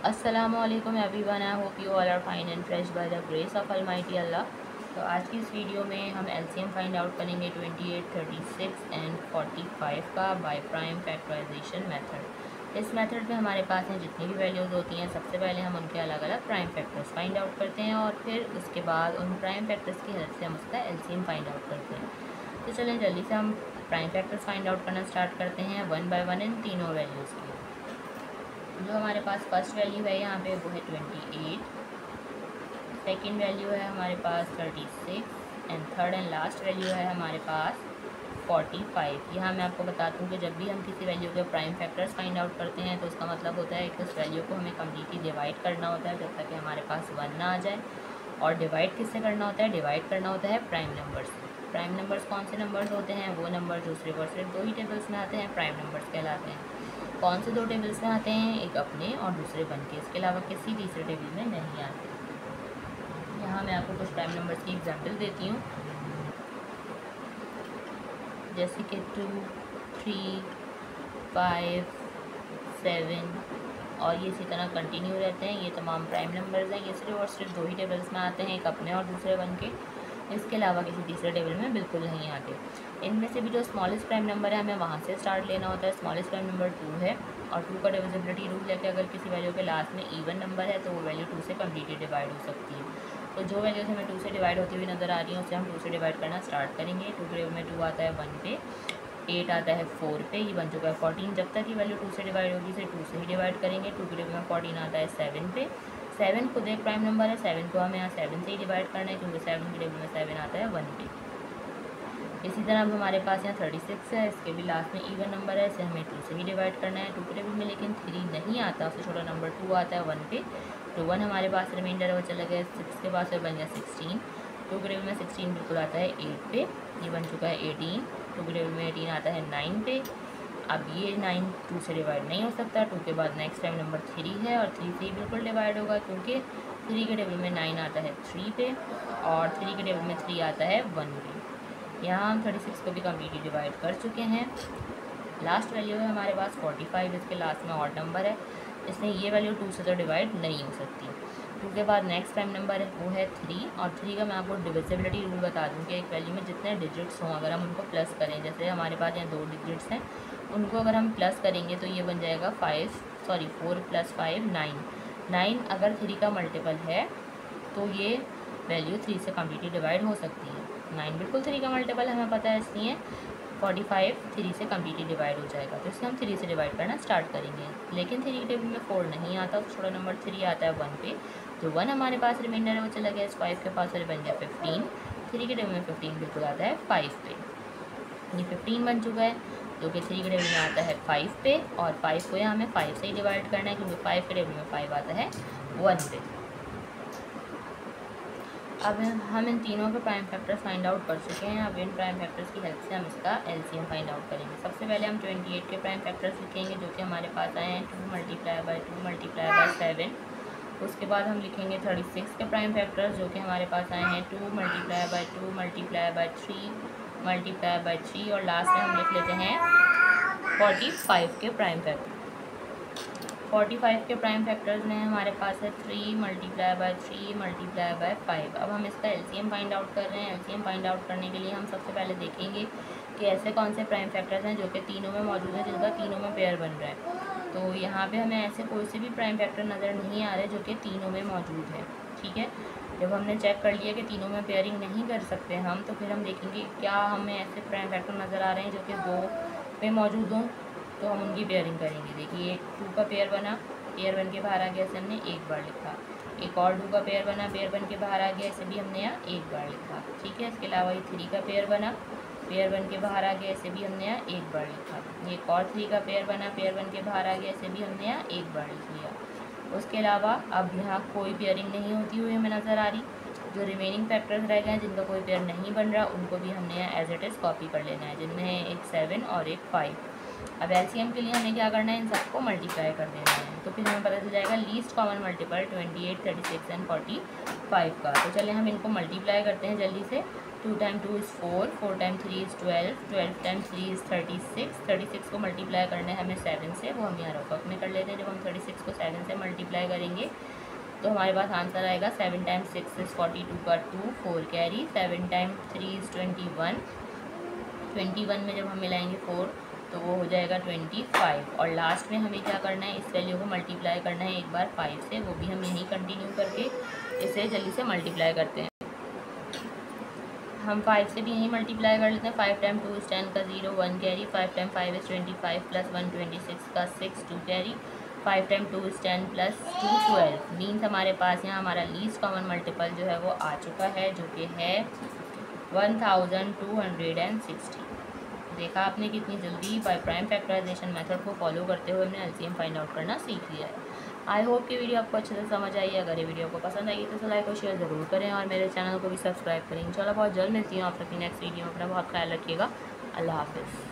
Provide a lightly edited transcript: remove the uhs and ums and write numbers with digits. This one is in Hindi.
अस्सलामुअलैकुम everyone, I hope you all are fine and fresh by the grace of almighty Allah. तो आज की इस वीडियो में हम एलसीएम फाइंड आउट करेंगे 28, 36 एंड 45 का बाय प्राइम फैक्टराइजेशन मेथड। इस मेथड में हमारे पास हैं जितनी भी वैल्यूज़ होती हैं, सबसे पहले हम उनके अलग अलग प्राइम फैक्टर्स फाइंड आउट करते हैं और फिर उसके बाद उन प्राइम फैक्टर्स की हेल्प से हम उसका एलसीएम फाइंड आउट करते हैं। तो चलें जल्दी से हम प्राइम फैक्टर्स फाइंड आउट करना स्टार्ट करते हैं वन बाय वन इन तीनों वैल्यूज़ की। जो हमारे पास फर्स्ट वैल्यू है यहाँ पे वो है 28, सेकंड वैल्यू है हमारे पास 36 and third and last value है हमारे पास 45। यहाँ मैं आपको बता दूँ कि जब भी हम किसी वैल्यू के प्राइम फैक्टर्स फाइंड आउट करते हैं तो उसका मतलब होता है कि उस वैल्यू को हमें कम्प्लीटली डिवाइड करना होता है जब तक कि हमारे पास 1 ना आ जाए। और डिवाइड किससे करना होता है? डिवाइड करना होता है प्राइम नंबर से। प्राइम नंबर्स कौन से नंबर्स होते हैं? वो नंबर जो सिर्फ और सिर्फ दो ही टेबल्स में आते हैं प्राइम नंबर्स कहलाते हैं। कौन से दो टेबल्स में आते हैं? एक अपने और दूसरे बन के, इसके अलावा किसी तीसरे टेबल में नहीं आते। यहाँ मैं आपको कुछ प्राइम नंबर्स की एग्जांपल देती हूँ, जैसे कि 2, 3, 5, 7 और ये इसी तरह कंटिन्यू रहते हैं। ये तमाम प्राइम नंबर्स हैं। ये सिर्फ और सिर्फ दो ही टेबल्स में आते हैं, एक अपने और दूसरे बन के, इसके अलावा किसी तीसरे टेबल में बिल्कुल नहीं आते। इनमें से भी जो स्मॉलेस्ट प्राइम नंबर है हमें वहाँ से स्टार्ट लेना होता है। स्मॉलेस्ट प्राइम नंबर 2 है और 2 का डिविजिबिलिटी रूल लेके अगर किसी वैल्यू के लास्ट में इवन नंबर है तो वो वैल्यू 2 से कम्प्लीटली डिवाइड हो सकती है। तो जो वैल्यूज हमें 2 से डिवाइड होती हुई नज़र आ रही हैं उसे हम 2 से डिवाइड करना स्टार्ट करेंगे। 2 के टेबल में 2 आता है 1 पे, 8 आता है 4 पे, ये बन चुका है 14। जब तक ये वैल्यू 2 से डिवाइड होगी इसे 2 से ही डिवाइड करेंगे। 2 के टेबल में 14 आता है 7 पे, 7 खुद एक प्राइम नंबर है, 7 को हमें यहाँ 7 से ही डिवाइड करना है क्योंकि 7 के टेबल में 7 आता है 1 पे। इसी तरह अब हमारे पास यहाँ 36 है, इसके भी लास्ट में इवन नंबर है, इसे हमें 2 से ही डिवाइड करना है। 2 के टेबल में लेकिन 3 नहीं आता, उससे छोटा नंबर 2 आता है 1 पे, तो 1 हमारे पास रिमाइंडर है वो चला गया 6 के पास, बन गया 16। 2 के टेबल में 16 बिल्कुल आता है 8 पे, ये बन चुका है 18। 2 के टेबल में 18 आता है 9 पे। अब ये 9 2 से डिवाइड नहीं हो सकता। 2 के बाद नेक्स्ट टाइम नंबर 3 है और 3 से ही बिल्कुल डिवाइड होगा क्योंकि 3 के टेबल में 9 आता है 3 पे और 3 के टेबल में 3 आता है 1 पे। यहाँ हम 36 को भी कम्प्लीटली डिवाइड कर चुके हैं। लास्ट वैल्यू है हमारे पास 45, इसके लास्ट में ऑड नंबर है, इसलिए ये वैल्यू 2 से तो डिवाइड नहीं हो सकती। 2 के बाद नेक्स्ट प्राइम नंबर है वो है 3 और 3 का मैं आपको डिविजिबिलिटी रूल बता दूँ कि एक वैल्यू में जितने डिजिट्स हों अगर हम उनको प्लस करें, जैसे हमारे पास यहाँ 2 डिजिट्स हैं, उनको अगर हम प्लस करेंगे तो ये बन जाएगा 4 + 5 9। 9 अगर 3 का मल्टीपल है तो ये वैल्यू 3 से कम्प्लीटली डिवाइड हो सकती है। 9 बिल्कुल 3 का मल्टीपल हमें पता है, इसलिए 45 3 से कम्प्लीटली डिवाइड हो जाएगा, तो इसे हम 3 से डिवाइड करना स्टार्ट करेंगे। लेकिन 3 के टेबल में 4 नहीं आता, तो छोटा नंबर 3 आता है 1 पे, तो 1 हमारे पास रिमाइंडर है वो चला गया इस 5 के पास और बन गया 15। 3 के टेबल में 15 बिल्कुल आता है 5 पे, ये 15 बन चुका है, जो कि 3 के टेबल में आता है 5 पे और 5 को यहाँ हमें 5 से ही डिवाइड करना है क्योंकि 5 के टेबल में 5 आता है 1 पे। अब हम इन तीनों के प्राइम फैक्टर्स फाइंड आउट कर चुके हैं। अब इन प्राइम फैक्टर्स की हेल्प से हम इसका एलसीएम फाइंड आउट करेंगे। सबसे पहले हम 28 के प्राइम फैक्टर्स लिखेंगे जो कि हमारे पास आए हैं 2 × 2 × 7। उसके बाद हम लिखेंगे 36 के प्राइम फैक्टर्स जो कि हमारे पास आए हैं 2 × 2 × 3 और लास्ट में हम लिख लेते हैं 45 के प्राइम फैक्टर। 45 के प्राइम फैक्टर्स में हमारे पास है 3 × 3 × 5। अब हम इसका एलसीएम फाइंड आउट कर रहे हैं। एलसीएम फाइंड आउट करने के लिए हम सबसे पहले देखेंगे कि ऐसे कौन से प्राइम फैक्टर्स हैं जो कि तीनों में मौजूद है, जिनका तीनों में पेयर बन रहा है। तो यहाँ पे हमें ऐसे कोई से भी प्राइम फैक्टर नज़र नहीं आ रहे जो कि तीनों में मौजूद है। ठीक है, जब हमने चेक कर लिया कि तीनों में पेयरिंग नहीं कर सकते हम, तो फिर हम देखेंगे क्या हमें ऐसे प्राइम फैक्टर नज़र आ रहे हैं जो कि 2 में मौजूद हों, तो हम उनकी पेयरिंग करेंगे। देखिए 2 का पेयर बना, पेयर बन के बाहर आ गया, इसे हमने एक बार लिखा। एक और 2 का पेयर बना, पेयर बन के बाहर आ गया, इसे भी हमने यहाँ एक बार लिखा। ठीक है, इसके अलावा ये 3 का पेयर बना, पेयर बन के बाहर आ गया, इसे भी हमने यहाँ एक बार लिखा। एक और 3 का पेयर बना, पेयर बन के बाहर आ गया, इसे भी हमने यहाँ एक बार लिख लिया। उसके अलावा अब यहाँ कोई पेयरिंग नहीं होती हुई हमें नज़र आ रही। जो रिमेनिंग फैक्टर्स रह गए हैं जिनका कोई पेयर नहीं बन रहा, उनको भी हमने यहाँ एज इट इज़ कॉपी कर लेना है, जिनमें एक 7 और एक 5। अब एलसीएम के लिए हमें क्या करना है, इन सबको मल्टीप्लाई कर देना है। तो फिर हमें पता चल जाएगा लीस्ट कॉमन मल्टीपल 28, 36 एंड 45 का। तो चलिए हम इनको मल्टीप्लाई करते हैं जल्दी से। 2 time 2 is 4, 4 time 3 is 12, 12 time 3 is 36, 36 को मल्टीप्लाई करना है हमें 7 से, वो हम यहाँ रफक में कर लेते हैं। जब हम 36 को 7 से मल्टीप्लाई करेंगे तो हमारे पास आंसर आएगा 7 टाइम 6 इज़ 42 का 2, 4 कैरी, 7 टाइम 3 इज़ 21, 21 में जब हम मिलाएंगे 4 तो वो हो जाएगा 25। और लास्ट में हमें क्या करना है, इस वैल्यू को मल्टीप्लाई करना है एक बार 5 से, वो भी हम यहीं कंटिन्यू करके इसे जल्दी से मल्टीप्लाई करते हैं। हम 5 से भी यहीं मल्टीप्लाई कर लेते हैं। 5 टाइम 2 इज़ 10 का 0, 1 कैरी, 5 टाइम 5 इज़ 25 प्लस 1 26 का 6, 2 carry, 5 time 2 is 10 plus 2 12। Means हमारे पास यहाँ हमारा लीस्ट कॉमन मल्टीपल जो है वो आ चुका है, जो कि है 1260। देखा आपने कितनी जल्दी बाय प्राइम फैक्टराइजेशन मेथड को फॉलो करते हुए हमने एलसीएम फाइंड आउट करना सीख लिया है। आई होप कि वीडियो आपको अच्छे से समझ आई है। अगर ये वीडियो आपको पसंद आई तो लाइक और शेयर ज़रूर करें और मेरे चैनल को भी सब्सक्राइब करें। इंशाल्लाह बहुत जल्द मिलती हूँ आप अपनी नेक्स्ट वीडियो में। अपना बहुत ख्याल रखिएगा। अल्लाह हाफ़िज़।